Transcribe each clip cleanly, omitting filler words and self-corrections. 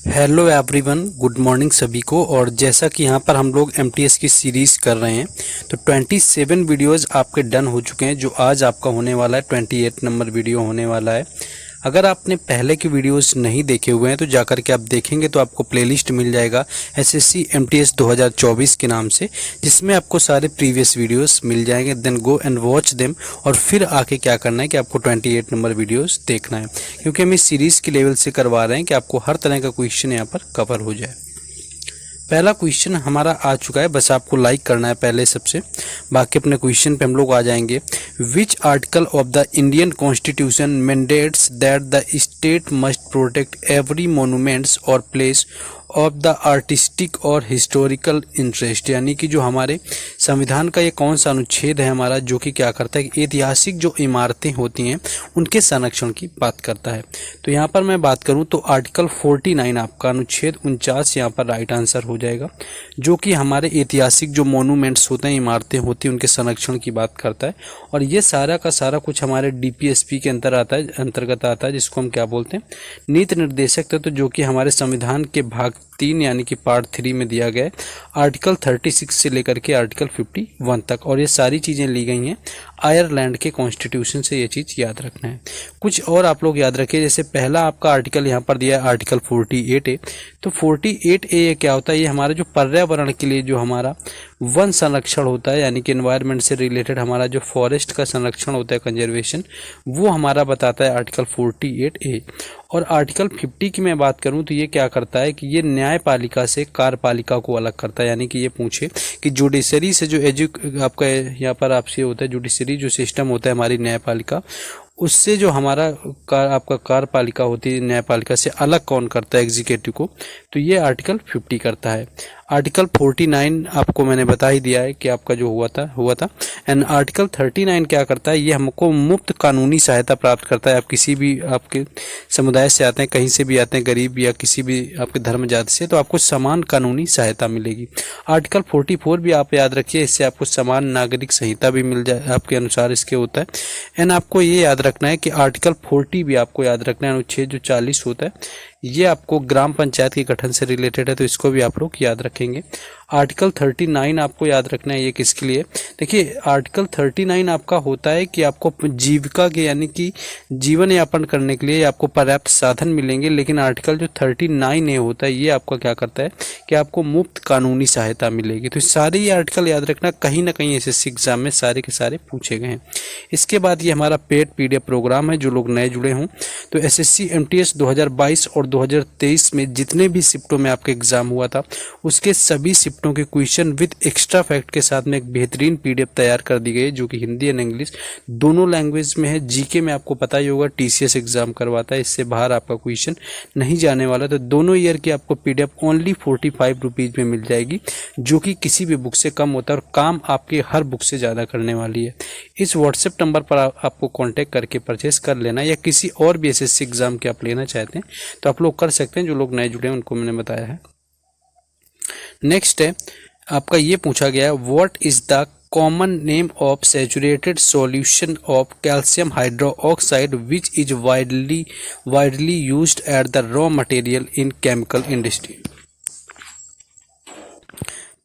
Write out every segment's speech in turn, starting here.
Hello everyone, good morning सभी को। और जैसा कि यहाँ पर हम लोग एमटीएस की सीरीज़ कर रहे हैं तो 27 वीडियोज़ आपके डन हो चुके हैं। जो आज आपका होने वाला है 28 नंबर वीडियो होने वाला है। अगर आपने पहले की वीडियोस नहीं देखे हुए हैं तो जाकर के आप देखेंगे तो आपको प्लेलिस्ट मिल जाएगा एसएससी एमटीएस 2024 के नाम से, जिसमें आपको सारे प्रीवियस वीडियोस मिल जाएंगे। Then go and watch them और फिर आके क्या करना है कि आपको 28 नंबर वीडियोस देखना है, क्योंकि हम इस सीरीज़ के लेवल से करवा रहे हैं कि आपको हर तरह का क्वेश्चन यहाँ पर कवर हो जाए। पहला क्वेश्चन हमारा आ चुका है, बस आपको लाइक करना है पहले सबसे, बाकी अपने क्वेश्चन पे हम लोग आ जाएंगे। Which article of the Indian constitution mandates that the state must protect every monuments और प्लेस ऑफ द आर्टिस्टिक और हिस्टोरिकल इंटरेस्ट, यानी कि जो हमारे संविधान का ये कौन सा अनुच्छेद है हमारा, जो कि क्या करता है कि ऐतिहासिक जो इमारतें होती हैं उनके संरक्षण की बात करता है। तो यहाँ पर मैं बात करूँ तो आर्टिकल 49 आपका अनुच्छेद 49 यहाँ पर राइट आंसर हो जाएगा, जो कि हमारे ऐतिहासिक जो मोनूमेंट्स होते हैं, इमारतें होती हैं, उनके संरक्षण की बात करता है। और ये सारा का सारा कुछ हमारे डीपीएसपी के अंतर्गत आता है, जिसको हम क्या बोलते हैं, नीति निर्देशक तत्व, जो कि हमारे संविधान के भाग 3 यानी कि पार्ट 3 में दिया गया है, आर्टिकल 36 से लेकर के आर्टिकल 51 तक। और ये सारी चीज़ें ली गई हैं आयरलैंड के कॉन्स्टिट्यूशन से, ये चीज़ याद रखना है। कुछ और आप लोग याद रखिए, जैसे पहला आपका आर्टिकल यहाँ पर दिया है आर्टिकल 48A। तो 48A क्या होता है, ये हमारा जो पर्यावरण के लिए जो हमारा वन संरक्षण होता है, यानी कि एनवायरनमेंट से रिलेटेड हमारा जो फॉरेस्ट का संरक्षण होता है, कंजर्वेशन, वो हमारा बताता है आर्टिकल 48A। और आर्टिकल 50 की मैं बात करूं तो ये क्या करता है कि ये न्यायपालिका से कार्यपालिका को अलग करता है, यानी कि ये पूछे कि जुडिशरी से जो आपका यहाँ पर आपसे होता है, जुडिशरी जो सिस्टम होता है हमारी न्यायपालिका, उससे जो हमारा आपका कार्यपालिका होती है न्यायपालिका से अलग कौन करता है, एग्जीक्यूटिव को, तो ये आर्टिकल 50 करता है। आर्टिकल 49 आपको मैंने बता ही दिया है कि आपका जो हुआ था। एंड आर्टिकल 39 क्या करता है, ये हमको मुफ्त कानूनी सहायता प्राप्त करता है। आप किसी भी आपके समुदाय से आते हैं, कहीं से भी आते हैं, गरीब या किसी भी आपके धर्म जाति से, तो आपको समान कानूनी सहायता मिलेगी। आर्टिकल 44 भी आप याद रखिए, इससे आपको समान नागरिक संहिता भी मिल जाए, आपके अनुसार इसके होता है। एंड आपको ये याद रखना है कि आर्टिकल 40 भी आपको याद रखना है, अनुच्छेद जो 40 होता है, ये आपको ग्राम पंचायत के गठन से रिलेटेड है, तो इसको भी आप लोग याद रखेंगे। आर्टिकल 39 आपको याद रखना है, ये किसके लिए, देखिए आर्टिकल 39 आपका होता है कि आपको जीविका के यानी कि जीवन यापन करने के लिए आपको पर्याप्त साधन मिलेंगे। लेकिन आर्टिकल जो 39A होता है, ये आपका क्या करता है कि आपको मुफ्त कानूनी सहायता मिलेगी। तो सारे ये आर्टिकल याद रखना, कहीं ना कहीं एसएससी एग्जाम में सारे के सारे पूछे गए हैं। इसके बाद ये हमारा पेड पीडीएफ प्रोग्राम है, जो लोग नए जुड़े हों तो एसएससी एमटीएस 2022 और 2023 में जितने भी शिफ्टों में आपका एग्जाम हुआ था, उसके सभी शिफ्टों के क्वेश्चन विद एक्स्ट्रा फैक्ट के साथ में एक बेहतरीन पीडीएफ तैयार कर दी गई है, जो कि हिंदी एंड इंग्लिश दोनों लैंग्वेज में है। जीके में आपको पता ही होगा टीसीएस एग्जाम करवाता है, इससे बाहर आपका क्वेश्चन नहीं जाने वाला। तो दोनों ईयर की आपको पीडीएफ ओनली 45 रुपीज़ में मिल जाएगी, जो कि किसी भी बुक से कम होता है और काम आपके हर बुक से ज़्यादा करने वाली है। इस व्हाट्सएप नंबर पर आपको कॉन्टैक्ट करके परचेस कर लेना, या किसी और भी एसएससी एग्जाम के आप लेना चाहते हैं तो आप लोग कर सकते हैं। जो लोग नए जुड़े हैं उनको मैंने बताया है। नेक्स्ट है आपका, ये पूछा गया है, what is the common name of saturated solution of calcium hydroxide which is widely used at the raw material in chemical industry.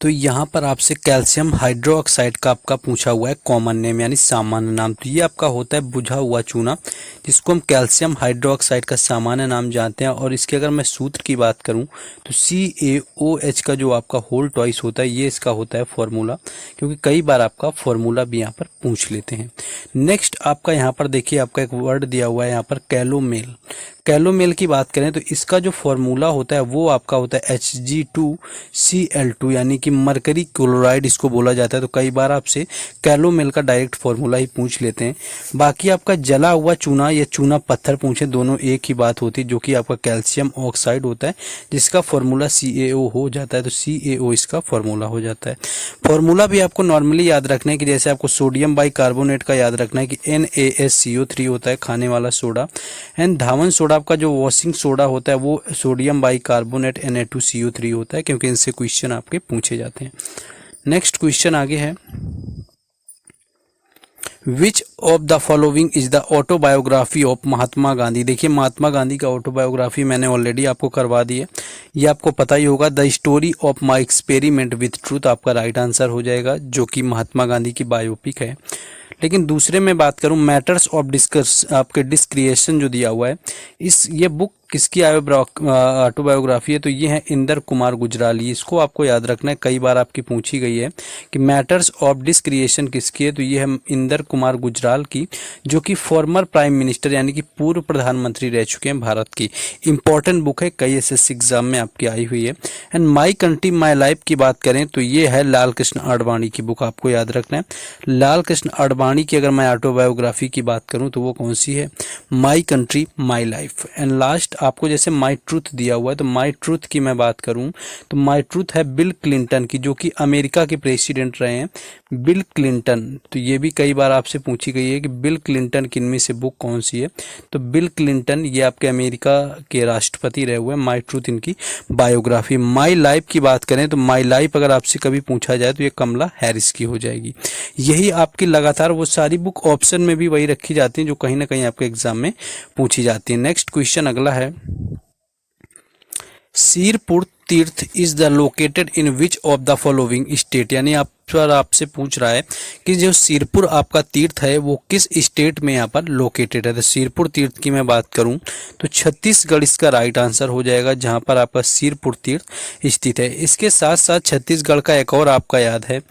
तो यहाँ पर आपसे कैल्शियम हाइड्रोक्साइड का आपका पूछा हुआ है कॉमन नेम, यानी सामान्य नाम। तो ये आपका होता है बुझा हुआ चूना, जिसको हम कैल्शियम हाइड्रोक्साइड का सामान्य नाम जानते हैं। और इसके अगर मैं सूत्र की बात करूँ तो CaOH का जो आपका होल ट्वाइस होता है, ये इसका होता है फॉर्मूला, क्योंकि कई बार आपका फॉर्मूला भी यहाँ पर पूछ लेते हैं। नेक्स्ट आपका यहाँ पर देखिए, आपका एक वर्ड दिया हुआ है यहाँ पर कैलोमेल। कैलोमेल की बात करें तो इसका जो फॉर्मूला होता है वो आपका होता है Hg2Cl2, यानी कि मरकरी क्लोराइड इसको बोला जाता है। तो कई बार आपसे कैलोमेल का डायरेक्ट फॉर्मूला ही पूछ लेते हैं। बाकी आपका जला हुआ चूना या चूना पत्थर पूछे, दोनों एक ही बात होती है, जो कि आपका कैल्शियम ऑक्साइड होता है, जिसका फॉर्मूला CaO हो जाता है। तो CaO इसका फॉर्मूला हो जाता है। फॉर्मूला भी आपको नॉर्मली याद रखना है कि जैसे आपको सोडियम बाइकार्बोनेट का याद रखना है कि NaSCO3 होता है, खाने वाला सोडा। एंड धावन सोडा आपका जो वॉशिंग सोडा होता है वो सोडियम बाइकार्बोनेट Na2CO3 होता है, क्योंकि इनसे क्वेश्चन आपके पूछे जाते हैं। नेक्स्ट क्वेश्चन आगे है, which of the following is the autobiography of Mahatma Gandhi. देखिए महात्मा गांधी का ऑटोबायोग्राफी मैंने ऑलरेडी आपको करवा दी है। ये आपको पता ही होगा। The story of my experiment with truth आपका राइट आंसर हो जाएगा, जो कि महात्मा गांधी की बायोपिक है। लेकिन दूसरे में बात करूं, मैटर्स ऑफ डिस्कस आपके डिस्क्रिएशन जो दिया हुआ है, ये बुक किसकी ऑटोबायोग्राफी है, तो ये है इंदर कुमार गुजराली। इसको आपको याद रखना है, कई बार आपकी पूछी गई है कि मैटर्स ऑफ डिस्क्रिएशन किसकी है, तो ये है इंदर कुमार गुजराल की, जो कि फॉर्मर प्राइम मिनिस्टर यानी कि पूर्व प्रधानमंत्री रह चुके हैं भारत की। इंपॉर्टेंट बुक है, कई एसएससी एग्जाम में आपकी आई हुई है। And my country my life की बात करें तो ये है लाल कृष्ण आडवाणी की बुक, आपको याद रखना है। लाल कृष्ण आडवाणी की अगर मैं ऑटोबायोग्राफी की बात करूं तो वो कौन सी है, my country my life. And last आपको जैसे माई ट्रूथ दिया हुआ है, तो माई ट्रूथ की मैं बात करूं तो माई ट्रूथ है बिल क्लिंटन की, जो कि अमेरिका के प्रेसिडेंट रहे हैं, बिल क्लिंटन। तो ये भी कई बार आपसे पूछी गई है कि बिल क्लिंटन की इनमें से बुक कौन सी है, तो बिल क्लिंटन ये आपके अमेरिका के राष्ट्रपति रहे हुए हैं। माई ट्रूथ इनकी बायोग्राफी। माई लाइफ की बात करें तो माई लाइफ अगर आपसे कभी पूछा जाए तो ये कमला हैरिस की हो जाएगी। यही आपकी लगातार वो सारी बुक ऑप्शन में भी वही रखी जाती हैं जो कहीं ना कहीं आपके एग्जाम में पूछी जाती है। नेक्स्ट क्वेश्चन अगला है, सिरपुर तीर्थ is the located in which of the following state, यानी आप पर आपसे पूछ रहा है कि जो सिरपुर आपका तीर्थ है वो किस स्टेट में यहाँ पर लोकेटेड है। तो सिरपुर तीर्थ की मैं बात करूं तो छत्तीसगढ़ इसका राइट आंसर हो जाएगा, जहां पर आपका सिरपुर तीर्थ स्थित है। इसके साथ साथ छत्तीसगढ़ का एक और आपका याद है,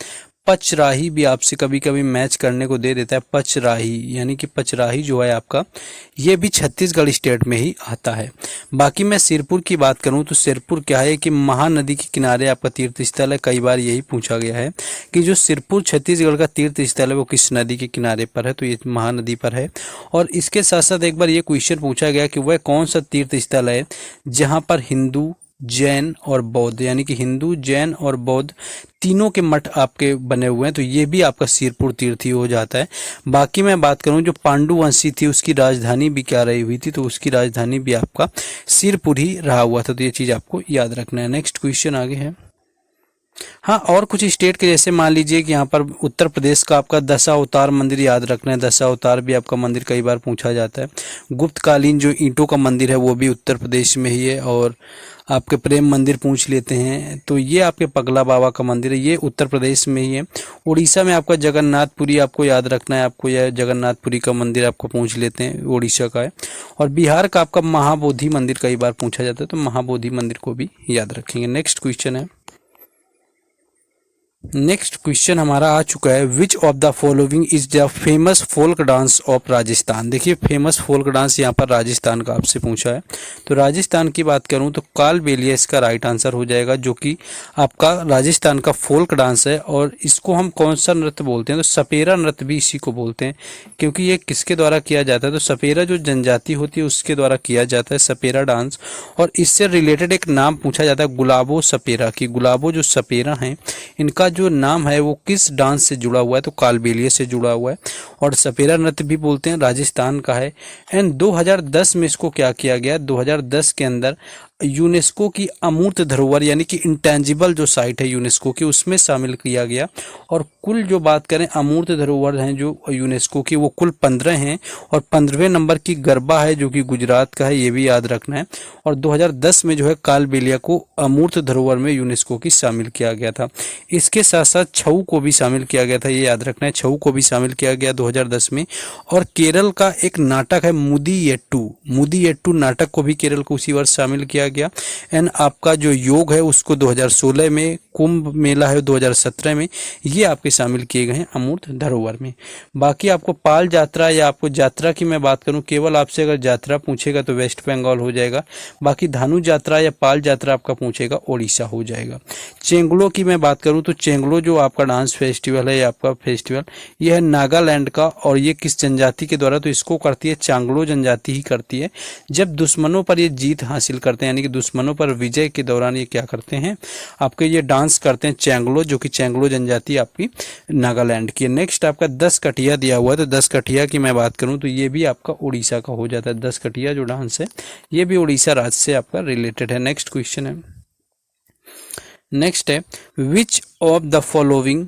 पचराही भी आपसे कभी कभी मैच करने को दे देता है। पचराही यानी कि पचराही जो है आपका, ये भी छत्तीसगढ़ स्टेट में ही आता है। बाकी मैं सिरपुर की बात करूं तो सिरपुर क्या है कि महानदी के किनारे आपका तीर्थ स्थल है। कई बार यही पूछा गया है कि जो सिरपुर छत्तीसगढ़ का तीर्थ स्थल है वो किस नदी के किनारे पर है, तो ये महानदी पर है। और इसके साथ साथ एक बार ये क्वेश्चन पूछा गया कि वह कौन सा तीर्थ स्थल है जहां पर हिंदू, जैन और बौद्ध, यानी कि हिंदू, जैन और बौद्ध तीनों के मठ आपके बने हुए हैं, तो ये भी आपका सिरपुर तीर्थ ही हो जाता है। बाकी मैं बात करूं जो पांडु वंशी थी उसकी राजधानी भी क्या रही हुई थी, तो उसकी राजधानी भी आपका सिरपुर ही रहा हुआ था। तो ये चीज आपको याद रखना है। नेक्स्ट क्वेश्चन आगे है, हाँ और कुछ स्टेट के जैसे मान लीजिए कि यहाँ पर उत्तर प्रदेश का आपका दशावतार मंदिर याद रखना है। दशावतार भी आपका मंदिर कई बार पूछा जाता है। गुप्तकालीन जो ईंटों का मंदिर है वो भी उत्तर प्रदेश में ही है। और आपके प्रेम मंदिर पूछ लेते हैं तो ये आपके पगला बाबा का मंदिर है, ये उत्तर प्रदेश में ही है। उड़ीसा में आपका जगन्नाथपुरी आपको याद रखना है, आपको यह जगन्नाथपुरी का मंदिर आपको पूछ लेते हैं, उड़ीसा का है। और बिहार का आपका महाबोधि मंदिर कई बार पूछा जाता है, तो महाबोधि मंदिर को भी याद रखेंगे। नेक्स्ट क्वेश्चन है, नेक्स्ट क्वेश्चन हमारा आ चुका है, which of the following is the famous folk dance of Rajasthan. देखिए फेमस फोल्क डांस यहाँ पर राजस्थान का आपसे पूछा है, तो राजस्थान की बात करूँ तो कालबेलिया इसका राइट आंसर हो जाएगा, जो कि आपका राजस्थान का फोल्क डांस है। और इसको हम कौन सा नृत्य बोलते हैं, तो सपेरा नृत्य भी इसी को बोलते हैं, क्योंकि ये किसके द्वारा किया जाता है, तो सपेरा जो जनजाति होती है उसके द्वारा किया जाता है सपेरा डांस। और इससे रिलेटेड एक नाम पूछा जाता है गुलाबो सपेरा की। गुलाबो जो सपेरा हैं इनका जो नाम है वो किस डांस से जुड़ा हुआ है, तो कालबेलिया से जुड़ा हुआ है। और सपेरा नृत्य भी बोलते हैं, राजस्थान का है। एंड 2010 में इसको क्या किया गया, 2010 के अंदर यूनेस्को की अमूर्त धरोहर यानी कि इंटेंजिबल जो साइट है यूनेस्को की उसमें शामिल किया गया। और कुल जो बात करें अमूर्त धरोहर हैं जो यूनेस्को की वो कुल 15 हैं। और 15वें नंबर की गरबा है जो कि गुजरात का है, ये भी याद रखना है। और 2010 में जो है कालबेलिया को अमूर्त धरोहर में यूनेस्को की शामिल किया गया था। इसके साथ साथ छऊ को भी शामिल किया गया था, ये याद रखना है, छऊ को भी शामिल किया गया 2010 में। और केरल का एक नाटक है मुदीयेट्टू, मुदीयेट्टू नाटक को भी केरल को उसी वर्ष शामिल किया गया। एंड आपका जो योग है उसको 2016 में, कुंभ मेला है 2017 में, ये आपके शामिल किए गए हैं अमूर्त धरोहर में। बाकी आपको पाल यात्रा या आपको यात्रा की मैं बात करूं, केवल आपसे अगर यात्रा पूछेगा तो वेस्ट बंगाल हो जाएगा। बाकी धानु यात्रा या पाल यात्रा आपका पूछेगा ओडिशा हो जाएगा। चेंगलो की मैं बात करूं तो चेंगलो जो आपका डांस फेस्टिवल है, आपका फेस्टिवल ये है नागालैंड का। और ये किस जनजाति के द्वारा, तो इसको करती है चांगलो जनजाति ही करती है। जब दुश्मनों पर ये जीत हासिल करते हैं यानी कि दुश्मनों पर विजय के दौरान ये क्या करते हैं, आपके ये डांस करते हैं चेंगलो, जो कि चेंगलो जनजाति आपकी नागालैंड की है। नेक्स्ट आपका 10 कठिया दिया हुआ है, तो 10 कठिया की मैं बात करूं तो ये भी आपका उड़ीसा का हो जाता है। 10 कठिया जो डांस है ये भी उड़ीसा राज्य से आपका रिलेटेड है। नेक्स्ट क्वेश्चन है, नेक्स्ट है विच ऑफ द फॉलोइंग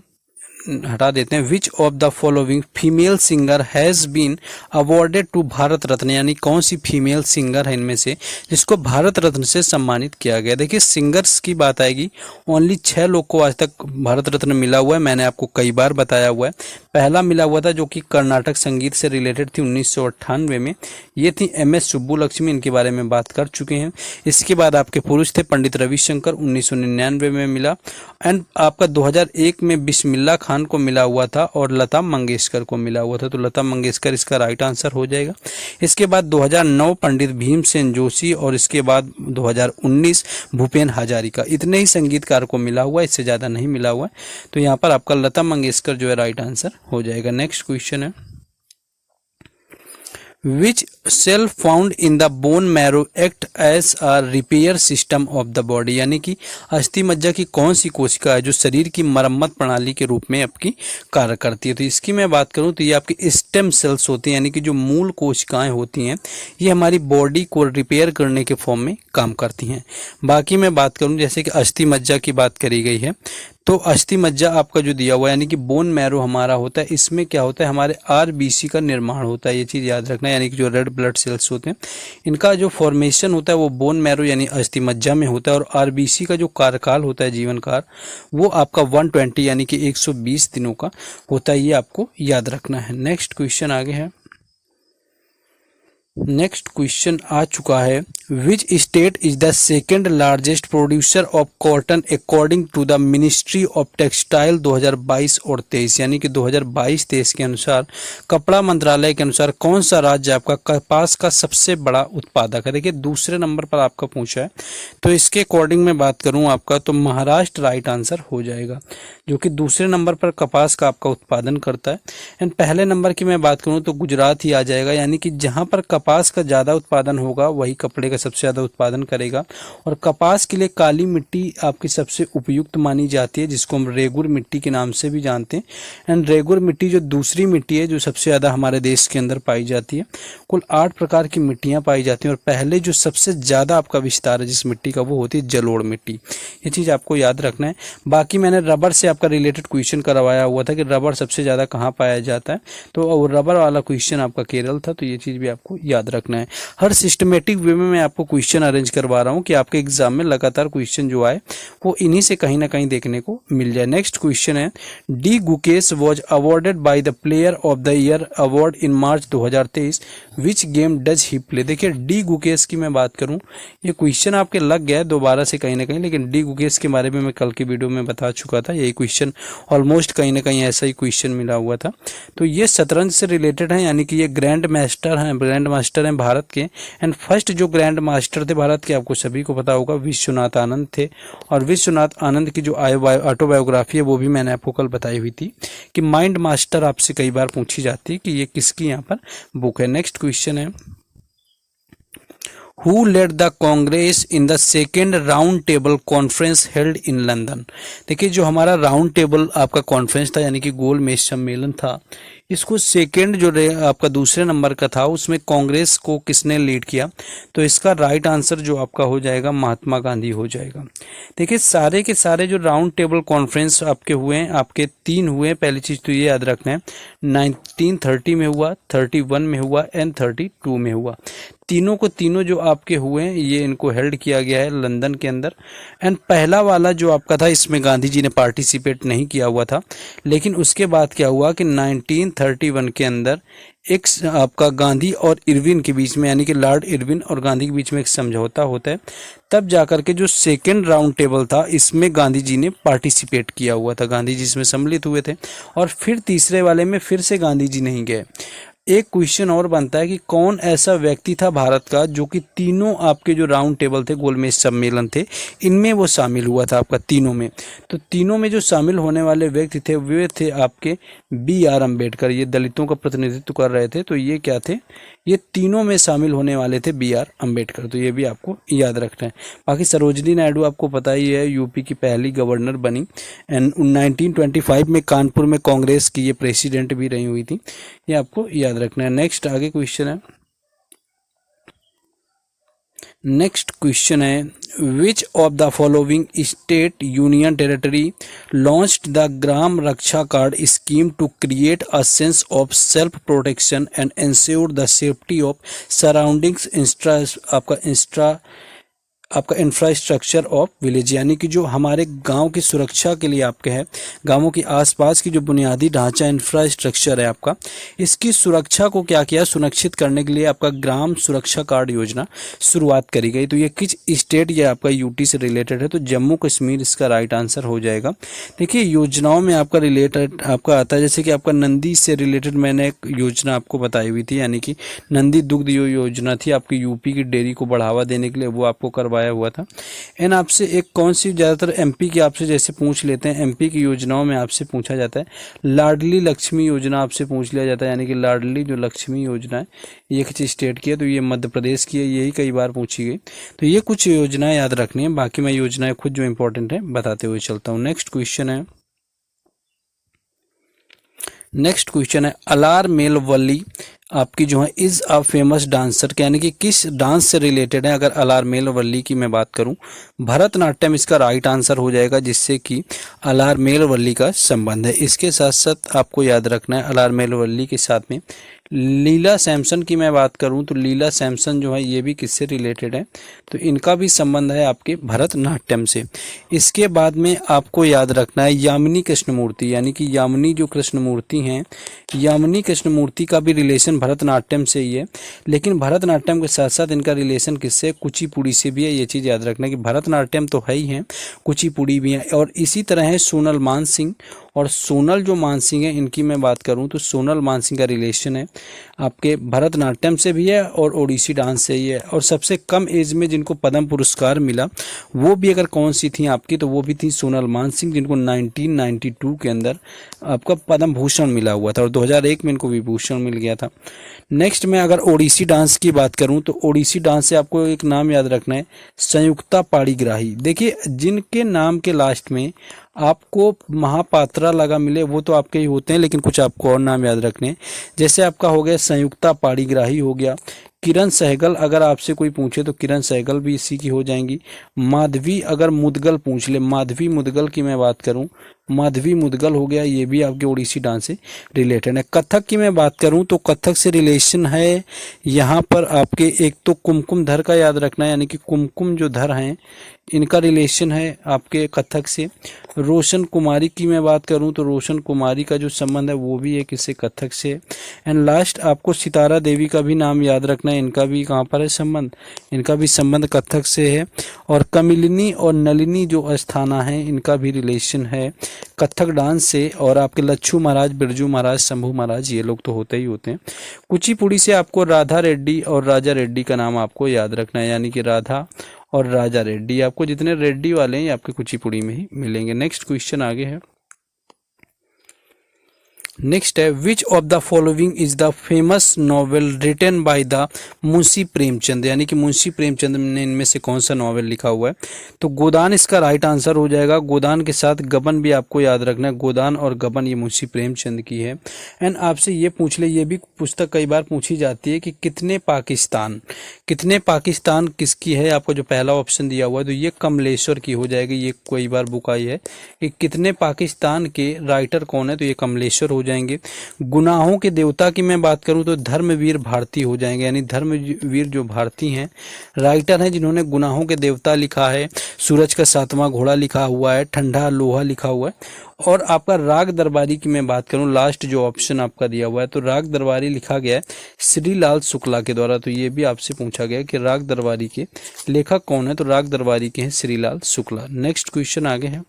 हटा देते हैं। Which of the following female singer has been awarded to Bharat Ratna, यानी कौन सी फीमेल सिंगर है इनमें से जिसको भारत रत्न से सम्मानित किया गया। देखिए सिंगर्स की बात आएगी, ओनली 6 लोग को आज तक भारत रत्न मिला हुआ है, मैंने आपको कई बार बताया हुआ है। पहला मिला हुआ था जो कि कर्नाटक संगीत से रिलेटेड थी 1998 में, ये थी MS सुब्बुलक्ष्मी, इनके बारे में बात कर चुके हैं। इसके बाद आपके पुरुष थे पंडित रविशंकर, 1999 में मिला। एंड आपका 2001 में बिस्मिल्लाह खान को मिला हुआ था और लता मंगेशकर को मिला हुआ था, तो लता मंगेशकर इसका राइट आंसर हो जाएगा। इसके बाद 2009 पंडित भीमसेन जोशी और इसके बाद 2019 भूपेन हजारिका, इतने ही संगीतकार को मिला हुआ है, इससे ज़्यादा नहीं मिला हुआ है। तो यहाँ पर आपका लता मंगेशकर जो है राइट आंसर हो जाएगा। नेक्स्ट क्वेश्चन है, which cell found in the bone marrow act as a repair system of the body, यानी कि अस्थि मज्जा की कौन सी कोशिका है जो शरीर की मरम्मत प्रणाली के रूप में आपकी कार्य करती है। तो इसकी मैं बात करूं तो ये आपकी स्टेम सेल्स होती हैं, यानी कि जो मूल कोशिकाएं होती हैं ये हमारी बॉडी को रिपेयर करने के फॉर्म में काम करती हैं। बाकी मैं बात करूं जैसे कि अस्थि मज्जा की बात करी गई है, तो अस्थि मज्जा आपका जो दिया हुआ है यानी कि बोन मैरो हमारा होता है, इसमें क्या होता है हमारे RBC का निर्माण होता है, ये चीज़ याद रखना है। यानी कि जो रेड ब्लड सेल्स होते हैं इनका जो फॉर्मेशन होता है वो बोन मैरो यानी अस्थि मज्जा में होता है, और RBC का जो कार्यकाल होता है जीवन काल वो आपका 120 यानी कि 120 दिनों का होता है, ये आपको याद रखना है। नेक्स्ट क्वेश्चन आगे है, नेक्स्ट क्वेश्चन आ चुका है, which state is the second largest producer of cotton according to the ministry of textile 2022 और 23, यानी कि 2022-23 के अनुसार कपड़ा मंत्रालय के अनुसार कौन सा राज्य आपका कपास का सबसे बड़ा उत्पादक है। देखिए दूसरे नंबर पर आपका पूछा है, तो इसके अकॉर्डिंग मैं बात करूं आपका तो महाराष्ट्र राइट आंसर हो जाएगा, जो कि दूसरे नंबर पर कपास का आपका उत्पादन करता है। एंड पहले नंबर की मैं बात करूं तो गुजरात ही आ जाएगा, यानी कि जहां पर कपास का ज़्यादा उत्पादन होगा वही कपड़े का सबसे ज़्यादा उत्पादन करेगा। और कपास के लिए काली मिट्टी आपकी सबसे उपयुक्त मानी जाती है, जिसको हम रेगुर मिट्टी के नाम से भी जानते हैं। एंड रेगुर मिट्टी जो दूसरी मिट्टी है जो सबसे ज़्यादा हमारे देश के अंदर पाई जाती है। कुल 8 प्रकार की मिट्टियाँ पाई जाती हैं, और पहले जो सबसे ज़्यादा आपका विस्तार है जिस मिट्टी का वो होती है जलोढ़ मिट्टी, ये चीज़ आपको याद रखना है। बाकी मैंने रबर से आपका रिलेटेड क्वेश्चन करवाया हुआ था कि रबर सबसे ज़्यादा कहाँ पाया जाता है, तो रबर वाला क्वेश्चन आपका केरल था, तो ये चीज़ भी आपको याद रखना है। हर सिस्टमेटिक वे में मैं आपको क्वेश्चन अरेंज करवा रहा हूँ कि आपके एग्जाम में लगातार क्वेश्चन जो आए वो इन्हीं से कहीं ना कहीं देखने को मिल जाए। नेक्स्ट क्वेश्चन है, D Gukesh was awarded by the player of the year award in March 2023, which game does he play. देखिए डी गुकेश की मैं बात करूँ, ये क्वेश्चन आपके लग गया है दोबारा से कहीं ना कहीं, लेकिन डी गुकेश के बारे में मैं कल की वीडियो में बता चुका था, यही क्वेश्चन ऑलमोस्ट कहीं ना कहीं ऐसा ही क्वेश्चन मिला हुआ था। तो ये शतरंज से रिलेटेड है, यानी कि ये ग्रैंड मास्टर हैं भारत के। एंड फर्स्ट जो ग्रैंड मास्टर थे भारत के आपको सभी को पता होगा विश्वनाथ आनंद थे, और विश्वनाथ आनंद की जो ऑटोबायोग्राफी है वो भी मैंने आपको कल बताई हुई थी कि माइंड मास्टर आपसे कई बार पूछी जाती है कि ये किसकी यहाँ पर बुक है। नेक्स्ट क्वेश्चन है, Who led the Congress in the second round table conference held in London. देखिए जो हमारा राउंड टेबल आपका कॉन्फ्रेंस था यानी कि गोल मेज सम्मेलन था, इसको सेकेंड जो आपका दूसरे नंबर का था उसमें कांग्रेस को किसने लीड किया, तो इसका राइट आंसर जो आपका हो जाएगा महात्मा गांधी हो जाएगा। देखिए सारे के सारे जो राउंड टेबल कॉन्फ्रेंस आपके हुए हैं, आपके 3 हुए। पहली चीज़ तो ये याद रखना है 1930 में हुआ, 31 में हुआ एंड 32 में हुआ। तीनों को तीनों जो आपके हुए हैं ये इनको हेल्ड किया गया है लंदन के अंदर। एंड पहला वाला जो आपका था इसमें गांधी जी ने पार्टिसिपेट नहीं किया हुआ था, लेकिन उसके बाद क्या हुआ कि 1931 के अंदर एक आपका गांधी और इरविन के बीच में यानी कि लॉर्ड इरविन और गांधी के बीच में एक समझौता होता है, तब जाकर के जो सेकेंड राउंड टेबल था इसमें गांधी जी ने पार्टिसिपेट किया हुआ था, गांधी जी इसमें सम्मिलित हुए थे। और फिर तीसरे वाले में फिर से गांधी जी नहीं गए। एक क्वेश्चन और बनता है कि कौन ऐसा व्यक्ति था भारत का जो कि तीनों आपके जो राउंड टेबल थे गोलमेज सम्मेलन थे इनमें वो शामिल हुआ था आपका तीनों में। तो तीनों में जो शामिल होने वाले व्यक्ति थे वे थे आपके BR अम्बेडकर, ये दलितों का प्रतिनिधित्व कर रहे थे। तो ये क्या थे, ये तीनों में शामिल होने वाले थे BR अम्बेडकर, तो ये भी आपको याद रखना है। बाकी सरोजनी नायडू आपको पता ही है यूपी की पहली गवर्नर बनी एंड 1925 में कानपुर में कांग्रेस की ये प्रेसिडेंट भी रही हुई थी, ये आपको याद रखना है। नेक्स्ट आगे क्वेश्चन है, नेक्स्ट क्वेश्चन है, which of the following state union territory launched the Gram Raksha card scheme to create a sense of self protection and ensure the safety of surroundings आपका इंफ्रास्ट्रक्चर ऑफ विलेज, यानी कि जो हमारे गांव की सुरक्षा के लिए आपके है, गांवों के आसपास की जो बुनियादी ढांचा इंफ्रास्ट्रक्चर है आपका, इसकी सुरक्षा को क्या किया, सुनिश्चित करने के लिए आपका ग्राम सुरक्षा कार्ड योजना शुरुआत करी गई। तो ये किस स्टेट या आपका यूटी से रिलेटेड है, तो जम्मू कश्मीर इसका राइट आंसर हो जाएगा। देखिए योजनाओं में आपका रिलेटेड आपका आता है, जैसे कि आपका नंदी से रिलेटेड मैंने एक योजना आपको बताई हुई थी, यानी कि नंदी दुग्ध योजना थी आपकी यूपी की डेयरी को बढ़ावा देने के लिए, वो आपको करवाया हुआ था। एंड आपसे एक कौन सी ज़्यादातर एमपी की आपसे जैसे पूछ लेते हैं, एमपी की योजनाओं में आपसे पूछा जाता है लाडली लक्ष्मी योजना आपसे पूछ लिया जाता है, यानी कि लाडली जो लक्ष्मी योजना है ये किस स्टेट की है, तो ये मध्य प्रदेश की है, यही कई बार पूछी गई। तो ये कुछ योजनाएं याद रखनी है, बाकी मैं योजनाएं खुद जो इंपॉर्टेंट है बताते हुए चलता हूँ। नेक्स्ट क्वेश्चन है अलार मेलवल्ली आपकी जो है इज अ फेमस डांसर, यानी कि किस डांस से रिलेटेड है। अगर अलार मेलवल्ली की मैं बात करूं, भरतनाट्यम इसका राइट आंसर हो जाएगा, जिससे कि अलार मेलवल्ली का संबंध है। इसके साथ साथ आपको याद रखना है अलार मेलवल्ली के साथ में लीला सैमसन की मैं बात करूं, तो लीला सैमसन जो है ये भी किससे रिलेटेड है, तो इनका भी संबंध है आपके भरतनाट्यम से। इसके बाद में आपको याद रखना है यामिनी कृष्णमूर्ति, यानी कि यामिनी जो कृष्णमूर्ति हैं, यामिनी कृष्णमूर्ति का भी रिलेशन भरतनाट्यम से ही है, लेकिन भरतनाट्यम के साथ साथ इनका रिलेशन किससे, कुचिपुड़ी से भी है। ये चीज़ याद रखना है कि भरतनाट्यम तो है ही है, कुचिपुड़ी भी है। और इसी तरह है सोनल मानसिंह, और सोनल जो मानसिंह है इनकी मैं बात करूं तो सोनल मानसिंह का रिलेशन है आपके भरतनाट्यम से भी है और ओडिसी डांस से ही है। और सबसे कम एज में जिनको पद्म पुरस्कार मिला वो भी अगर कौन सी थी आपकी, तो वो भी थी सोनल मानसिंह, जिनको 1992 के अंदर आपका पद्म भूषण मिला हुआ था और 2001 में इनको विभूषण मिल गया था। नेक्स्ट में अगर ओडिसी डांस की बात करूं तो ओडिसी डांस से आपको एक नाम याद रखना है, संयुक्ता पाणिग्राही। देखिए जिनके नाम के लास्ट में आपको महापात्रा लगा मिले वो तो आपके ही होते हैं, लेकिन कुछ आपको और नाम याद रखने हैं। जैसे आपका हो गया संयुक्ता पाणिग्राही हो गया, किरण सहगल अगर आपसे कोई पूछे तो किरण सहगल भी इसी की हो जाएंगी। माधवी अगर मुदगल पूछ ले, माधवी मुदगल की मैं बात करूं, माधवी मुदगल हो गया, ये भी आपके ओडिसी डांस से रिलेटेड है। कथक की मैं बात करूं तो कथक से रिलेशन है यहाँ पर आपके एक तो कुमकुम धर का याद रखना है, यानी कि कुमकुम जो धर हैं इनका रिलेशन है आपके कथक से। रोशन कुमारी की मैं बात करूं तो रोशन कुमारी का जो संबंध है वो भी है किससे, कथक से। एंड लास्ट आपको सितारा देवी का भी नाम याद रखना है, इनका भी कहाँ पर है संबंध, इनका भी संबंध कथक से है। और कमिलिनी और नलिनी जो अस्थाना है इनका भी रिलेशन है कथक डांस से। और आपके लच्छू महाराज, बिरजू महाराज, शंभू महाराज, ये लोग तो होते ही होते हैं। कुचिपुड़ी से आपको राधा रेड्डी और राजा रेड्डी का नाम आपको याद रखना है, यानी कि राधा और राजा रेड्डी, आपको जितने रेड्डी वाले हैं ये आपके कुचिपुड़ी में ही मिलेंगे। नेक्स्ट क्वेश्चन आगे है, नेक्स्ट है which of the following is the famous novel written by the Munshi Premchand, यानी कि मुंशी प्रेमचंद ने इनमें से कौन सा नॉवेल लिखा हुआ है, तो गोदान इसका राइट आंसर हो जाएगा। गोदान के साथ गबन भी आपको याद रखना है, गोदान और गबन ये मुंशी प्रेमचंद की है। एंड आपसे ये पूछ ले, ये भी पुस्तक कई बार पूछी जाती है कि कितने पाकिस्तान किसकी है, आपको जो पहला ऑप्शन दिया हुआ है तो ये कमलेश्वर की हो जाएगी। ये कई बार बुक आई है कि कितने पाकिस्तान के राइटर कौन है, तो ये कमलेश्वर हो जाएंगे। गुनाहों के देवता की मैं बात करूं तो धर्मवीर भारती हो जाएंगे, यानी धर्मवीर जो भारती हैं राइटर हैं जिन्होंने गुनाहों के देवता लिखा है, सूरज का सातवां घोड़ा लिखा हुआ है, ठंडा लोहा लिखा हुआ है। और आपका राग दरबारी की मैं बात करूं, लास्ट जो ऑप्शन आपका दिया हुआ है तो राग दरबारी लिखा गया है श्रीलाल शुक्ला के द्वारा। तो ये भी आपसे पूछा गया कि राग दरबारी के लेखक कौन है, तो राग दरबारी के हैं श्रीलाल शुक्ला। नेक्स्ट क्वेश्चन आगे है,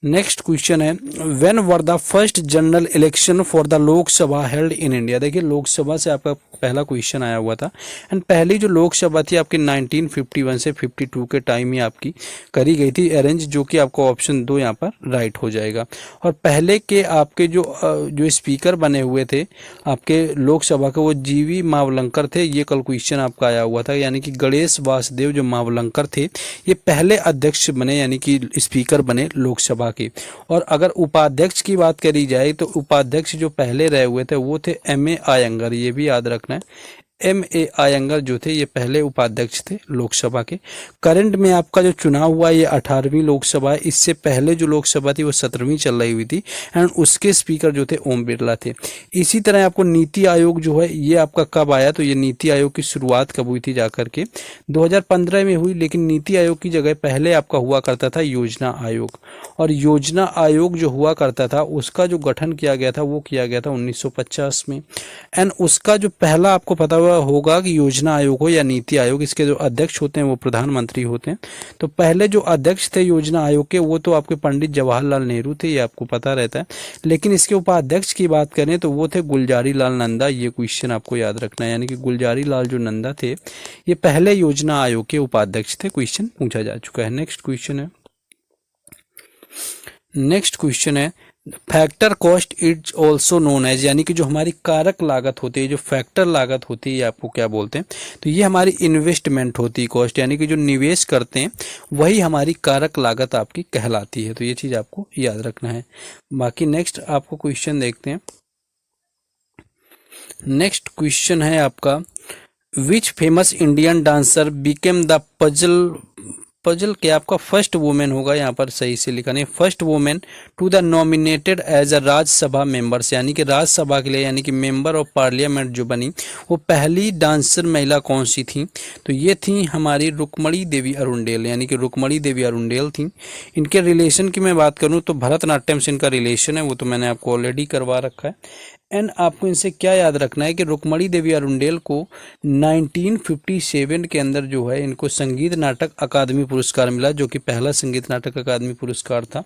नेक्स्ट क्वेश्चन है when were the first general election for the Lok Sabha held in India. देखिए लोकसभा से आपका पहला क्वेश्चन आया हुआ था। एंड पहली जो लोकसभा थी आपकी 1951 से 52 के टाइम ही आपकी करी गई थी अरेंज, जो कि आपको ऑप्शन 2 यहाँ पर राइट हो जाएगा। और पहले के आपके जो स्पीकर बने हुए थे आपके लोकसभा के वो जीवी मावलंकर थे। ये कल क्वेश्चन आपका आया हुआ था, यानी कि गणेश वासुदेव जो मावलंकर थे ये पहले अध्यक्ष बने, यानी कि स्पीकर बने लोकसभा के। और अगर उपाध्यक्ष की बात करी जाए तो उपाध्यक्ष जो पहले रहे हुए थे वो थे M.A. आयंगर, ये भी याद रखना है M.A. अयंगर जो थे ये पहले उपाध्यक्ष थे लोकसभा के। करंट में आपका जो चुनाव हुआ ये 18वीं लोकसभा है। इससे पहले जो लोकसभा थी वो 17वीं चल रही हुई थी एंड उसके स्पीकर जो थे ओम बिरला थे। इसी तरह आपको नीति आयोग जो है ये आपका कब आया, तो ये नीति आयोग की शुरुआत कब हुई थी जाकर के 2015 में हुई। लेकिन नीति आयोग की जगह पहले आपका हुआ करता था योजना आयोग, और योजना आयोग जो हुआ करता था उसका जो गठन किया गया था वो किया गया था 1950 में। एंड उसका जो पहला आपको पता हुआ होगा कि योजना आयोग हो या नीति आयोग, इसके जो अध्यक्ष होते हैं वो प्रधानमंत्री होते हैं। तो पहले जो अध्यक्ष थे योजना आयोग के वो तो आपके पंडित जवाहरलाल नेहरू थे, ये आपको पता रहता है। लेकिन इसके उपाध्यक्ष की बात करें तो वो थे गुलजारी लाल नंदा। ये क्वेश्चन आपको याद रखना है, यानी कि गुलजारी लाल जो नंदा थे ये पहले योजना आयोग के उपाध्यक्ष थे। क्वेश्चन पूछा जा चुका है। नेक्स्ट क्वेश्चन है factor cost is also known as, यानी कि जो हमारी कारक लागत होती है, जो फैक्टर लागत होती है, ये आपको क्या बोलते हैं, तो ये हमारी इन्वेस्टमेंट होती है कॉस्ट, यानी कि जो निवेश करते हैं वही हमारी कारक लागत आपकी कहलाती है। तो ये चीज़ आपको याद रखना है। बाकी नेक्स्ट आपको क्वेश्चन देखते हैं। नेक्स्ट क्वेश्चन है आपका which famous Indian dancer became the puzzle के आपका फर्स्ट वुमेन होगा, यहाँ पर सही से लिखा नहीं, first women to the nominated as a Rajya Sabha members, यानी कि राज्यसभा के लिए यानी कि मेंबर ऑफ पार्लियामेंट जो बनी वो पहली डांसर महिला कौन सी थी, तो ये थी हमारी रुक्मणी देवी अरुणडेल, यानी कि रुक्मणी देवी अरुणडेल थी। इनके रिलेशन की मैं बात करूँ तो भरतनाट्यम से इनका रिलेशन है, वो तो मैंने आपको ऑलरेडी करवा रखा है। एंड आपको इनसे क्या याद रखना है कि रुक्मणी देवी अरुणडेल को 1957 के अंदर जो है इनको संगीत नाटक अकादमी पुरस्कार मिला, जो कि पहला संगीत नाटक अकादमी पुरस्कार था।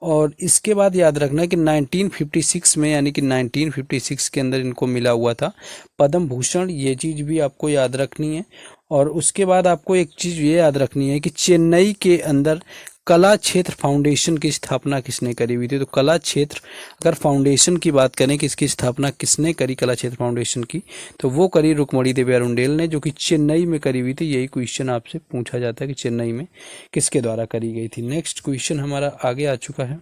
और इसके बाद याद रखना है कि 1956 में, यानी कि 1956 के अंदर इनको मिला हुआ था पद्म भूषण, ये चीज़ भी आपको याद रखनी है। और उसके बाद आपको एक चीज़ ये याद रखनी है कि चेन्नई के अंदर कला क्षेत्र फाउंडेशन की स्थापना किसने करी हुई थी, तो कला क्षेत्र अगर फाउंडेशन की बात करें कि इसकी स्थापना किसने करी कला क्षेत्र फाउंडेशन की, तो वो करी रुक्मणी देवी अरुणडेल ने, जो कि चेन्नई में करी हुई थी। यही क्वेश्चन आपसे पूछा जाता है कि चेन्नई में किसके द्वारा करी गई थी। नेक्स्ट क्वेश्चन हमारा आगे आ चुका है।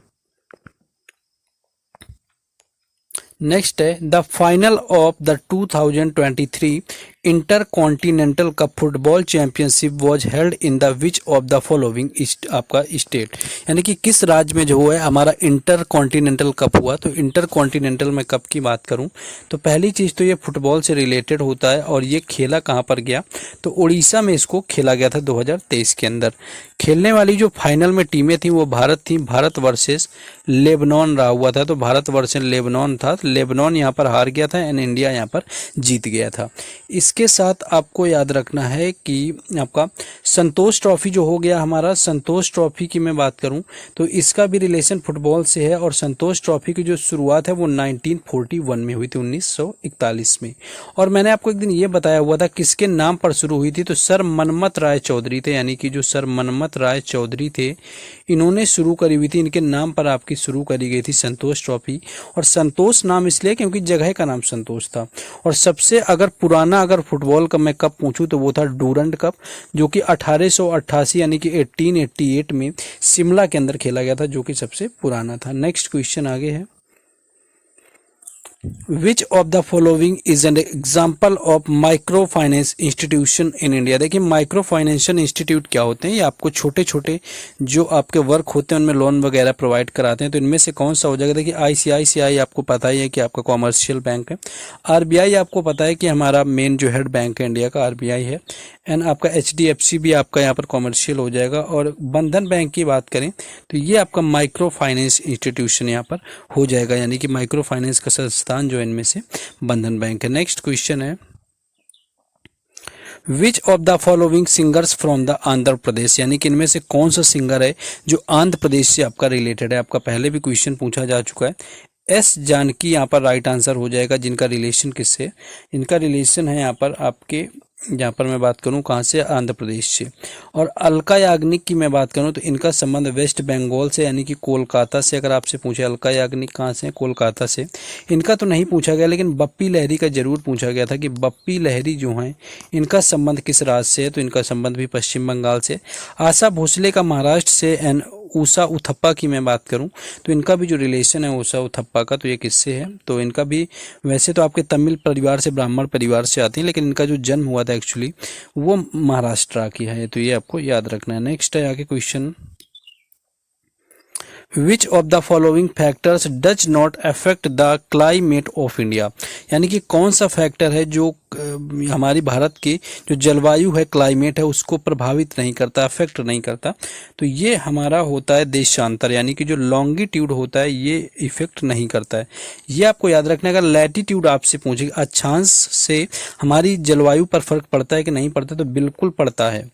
नेक्स्ट है the final of the 2023 inter continental cup football championship was held in the which of the following आपका स्टेट, यानी कि किस राज्य में जो है हमारा इंटर कॉन्टिनेंटल कप हुआ। तो इंटर कॉन्टिनेंटल में कप की बात करूं तो पहली चीज़ तो ये फुटबॉल से रिलेटेड होता है, और ये खेला कहाँ पर गया, तो उड़ीसा में इसको खेला गया था 2023 के अंदर। खेलने वाली जो फाइनल में टीमें थी वो भारत थी, भारत वर्सेस लेबनान रहा हुआ था, तो भारत वर्सेस लेबनान था, लेबनान यहाँ पर हार गया था एंड इंडिया यहाँ पर जीत गया था। इसके साथ आपको याद रखना है कि आपका संतोष ट्रॉफी जो हो गया हमारा, संतोष ट्रॉफी की मैं बात करूं तो इसका भी रिलेशन फुटबॉल से है, और संतोष ट्रॉफी की जो शुरुआत है वो 1941 में हुई थी, 1941 में। और मैंने आपको एक दिन ये बताया हुआ था किसके नाम पर शुरू हुई थी, तो सर मनमथ राय चौधरी थे, यानी कि जो सर मनमथ राय चौधरी थे इन्होंने शुरू करी हुई थी, इनके नाम पर आपकी शुरू करी गई थी संतोष ट्रॉफी। और संतोष नाम इसलिए क्योंकि जगह का नाम संतोष था। और सबसे अगर पुराना अगर फुटबॉल का मैं कप पूछूं तो वो था डूरंड कप, जो कि 1888 यानी कि 1888 में शिमला के अंदर खेला गया था, जो कि सबसे पुराना था। नेक्स्ट क्वेश्चन आगे है which of the following is an example of micro finance institution in India. देखिए माइक्रो फाइनेंशियल इंस्टीट्यूट क्या होते हैं, ये आपको छोटे छोटे जो आपके वर्क होते हैं उनमें लोन वगैरह प्रोवाइड कराते हैं। तो इनमें से कौन सा हो जाएगा, देखिए ICICI आपको पता ही है कि आपका कॉमर्शियल बैंक है, RBI आपको पता है कि हमारा मेन जो हेड बैंक है इंडिया का RBI है, एंड आपका HDFC भी आपका यहाँ पर कॉमर्शियल हो जाएगा। और बंधन बैंक की बात करें तो ये आपका माइक्रो फाइनेंस इंस्टीट्यूशन यहाँ पर हो जाएगा, यानी कि माइक्रो फाइनेंस का संस्थान जो इनमें से बंधन बैंक है। नेक्स्ट क्वेश्चन है which of the following singers from the Andhra Pradesh, यानी कि इनमें से कौन सा सिंगर है जो आंध्र प्रदेश से आपका रिलेटेड है। आपका पहले भी क्वेश्चन पूछा जा चुका है। S जानकी यहाँ पर राइट आंसर हो जाएगा, जिनका रिलेशन किससे, इनका रिलेशन है यहाँ पर आपके, यहाँ पर मैं बात करूँ कहाँ से, आंध्र प्रदेश से। और अलका याग्निक की मैं बात करूँ तो इनका संबंध वेस्ट बंगाल से, यानी कि कोलकाता से। अगर आपसे पूछे अलका याग्निक कहाँ से, कोलकाता से। इनका तो नहीं पूछा गया, लेकिन बप्पी लहरी का जरूर पूछा गया था कि बप्पी लहरी जो हैं इनका संबंध किस राज्य से है, तो इनका संबंध भी पश्चिम बंगाल से। आशा भोसले का महाराष्ट्र से, एंड उषा उथप्पा की मैं बात करूं तो इनका भी जो रिलेशन है उषा उथप्पा का, तो ये किससे है, तो इनका भी वैसे तो आपके तमिल परिवार से, ब्राह्मण परिवार से आती है, लेकिन इनका जो जन्म हुआ था एक्चुअली वो महाराष्ट्र की है, तो ये आपको याद रखना है। नेक्स्ट है आगे question, which of the following factors does not affect the climate of India, यानी कि कौन सा फैक्टर है जो हमारी भारत की जो जलवायु है, क्लाइमेट है, उसको प्रभावित नहीं करता, अफेक्ट नहीं करता, तो ये हमारा होता है देशांतर, यानी कि जो लॉन्गिट्यूड होता है ये इफेक्ट नहीं करता है। ये आपको याद रखना है। अगर लैटिट्यूड आपसे पूछेगा अक्षांश से हमारी जलवायु पर फर्क पड़ता है कि नहीं पड़ता, तो बिल्कुल पड़ता है।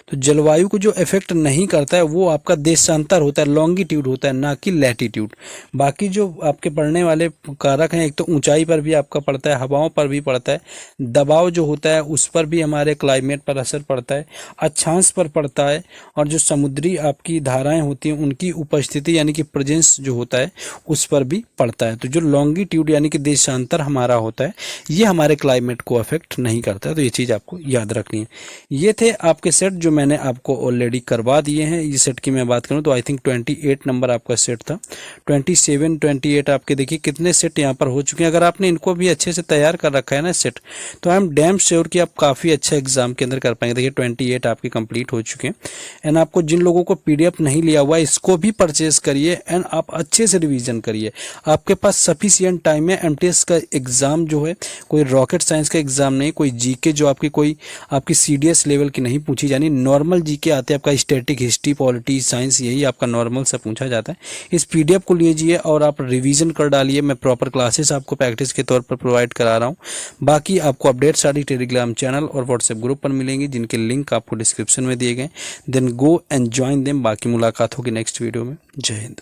तो जलवायु को जो इफेक्ट नहीं करता है वो आपका देशांतर होता है, लॉन्गिट्यूड होता है, ना कि लैटिट्यूड। बाकी जो आपके पढ़ने वाले कारक हैं, एक तो ऊंचाई पर भी आपका पड़ता है, हवाओं पर भी पड़ता है, दबाव जो होता है उस पर भी हमारे क्लाइमेट पर असर पड़ता है, अक्षांश पर पड़ता है, और जो समुद्री आपकी धाराएं होती हैं उनकी उपस्थिति यानी कि प्रेजेंस जो होता है उस पर भी पड़ता है। तो जो लॉन्गिट्यूड यानी कि देशांतर हमारा होता है ये हमारे क्लाइमेट को अफेक्ट नहीं करता है, तो ये चीज़ आपको याद रखनी है। ये थे आपके सेट जो मैंने आपको ऑलरेडी करवा दिए हैं। ये सेट की मैं बात करूं तो आई थिंक 28 नंबर आपका सेट था, 27 28 आपके देखिए कितने सेट यहाँ पर हो चुके हैं। अगर आपने इनको भी अच्छे से तैयार कर रखा है ना सेट, तो आई एम डैम श्योर कि आप काफ़ी अच्छा एग्जाम के अंदर कर पाएंगे। देखिए 28 आपके कंप्लीट हो चुके हैं। एंड आपको जिन लोगों को PDF नहीं लिया हुआ इसको भी परचेज करिए एंड आप अच्छे से रिविजन करिए। आपके पास सफिशियंट टाइम है। MTS का एग्जाम जो है कोई रॉकेट साइंस का एग्जाम नहीं, कोई GK जो आपकी CDS लेवल की नहीं पूछी जानी, नॉर्मल GK आते हैं आपका स्टैटिक, हिस्ट्री, पॉलिटी, साइंस, यही आपका नॉर्मल से पूछा जाता है। इस PDF को लीजिए और आप रिवीजन कर डालिए। मैं प्रॉपर क्लासेस आपको प्रैक्टिस के तौर पर प्रोवाइड करा रहा हूँ। बाकी आपको अपडेट सारी टेलीग्राम चैनल और व्हाट्सएप ग्रुप पर मिलेंगी जिनके लिंक आपको डिस्क्रिप्शन में दिए गए। Then go and join them. बाकी मुलाकात होगी नेक्स्ट वीडियो में। जय हिंद।